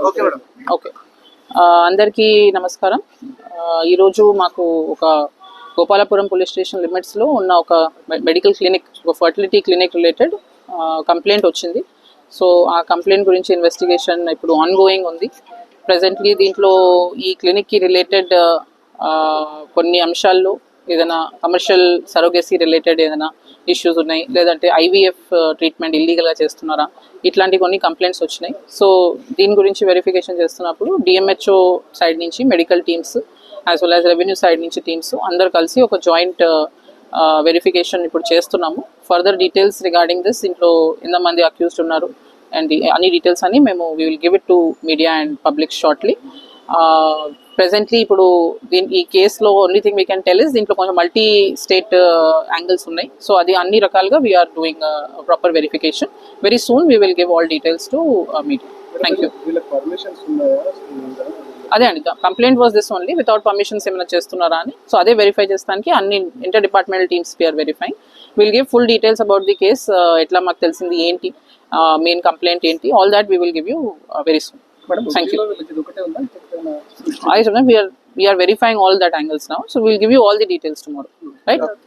Okay madam. Okay, అందరికీ నమస్కారం. ఈరోజు మాకు ఒక గోపాలపురం పోలీస్ స్టేషన్ లిమిట్స్లో ఉన్న ఒక మెడికల్ క్లినిక్, ఒక ఫర్టిలిటీ క్లినిక్ రిలేటెడ్ కంప్లైంట్ వచ్చింది. సో ఆ కంప్లైంట్ గురించి ఇన్వెస్టిగేషన్ ఇప్పుడు ఆన్గోయింగ్ ఉంది. ప్రజెంట్లీ దీంట్లో ఈ క్లినిక్కి రిలేటెడ్ కొన్ని అంశాల్లో ఏదైనా కమర్షియల్ సరోగేసీ రిలేటెడ్ ఏదైనా ఇష్యూస్ ఉన్నాయి, లేదంటే ఐవీఎఫ్ ట్రీట్మెంట్ ఇల్లీగల్గా చేస్తున్నారా, ఇట్లాంటి కొన్ని కంప్లైంట్స్ వచ్చినాయి. సో దీని గురించి వెరిఫికేషన్ చేస్తున్నప్పుడు డిఎంహెచ్ఓ సైడ్ నుంచి medical teams as well as revenue side నుంచి టీమ్స్ అందరు కలిసి ఒక జాయింట్ వెరిఫికేషన్ ఇప్పుడు చేస్తున్నాము. ఫర్దర్ డీటెయిల్స్ రిగార్డింగ్ దిస్, ఇంట్లో ఎంతమంది అక్యూజ్డ్ ఉన్నారు అండ్ అన్ని డీటెయిల్స్ అని మేము we will give it to media and public shortly. Presently ఇప్పుడు ఈ కేసులో only thing we can tell is దీంట్లో కొంచెం మల్టీ స్టేట్ యాంగిల్స్ ఉన్నాయి. సో అది అన్ని రకాలుగా we are doing proper verification. Very soon we will give all details to media. Thank you. అదే అండి, complaint was this only, without permissions ఏమైనా చేస్తున్నారా అని. సో అదే వెరిఫై చేస్తానికి అన్ని inter departmental teams we are verifying. Will give full details about the case, ఎట్లా మాకు తెలిసింది ఏంటి, మెయిన్ కంప్లైంట్ ఏంటి, all that we will give you very soon. Thank you. We are verifying all that angles now, so we'll give you all the details tomorrow, right?